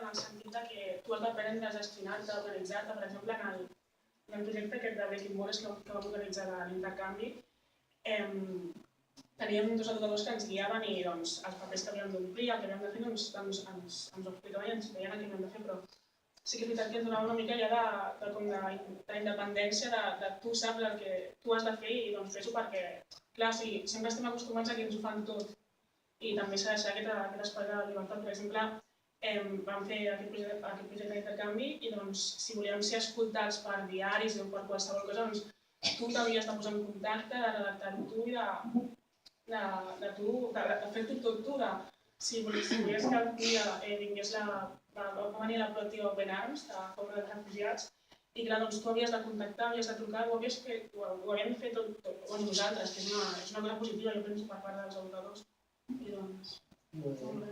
en el sentit que tu has d'aprendre a gestionar-te, a organitzar-te. Per exemple, en el projecte aquest de Breaking Ball que vam organitzar de l'intercanvi, teníem 2 educadors que ens guiaven i els papers que havíem d'omplir, el que havíem de fer, ens ho explicaven i ens deien el que havíem de fer, però sí que és veritat que ens donava una mica ja de independència, de tu saps el que tu has de fer i fes-ho perquè, clar, sempre estem acostumats a que ens ho fan tot i també s'ha de deixar aquest espai de llibertat. Per exemple, vam fer aquest projecte d'intercanvi i si volíem ser escoltats per diaris o per qualsevol cosa, tu t'havies de posar en contacte, de redactar-ho tu i de fer-ho tot tu. Si volies que un dia vingués va venir la col·lectiva Open Arms, de Fora de Refugiats, i clar, tu havies de contactar, havies de trucar, ho havíem de fer tot nosaltres, que és una cosa positiva, jo penso, per part dels educadors. I molt bé.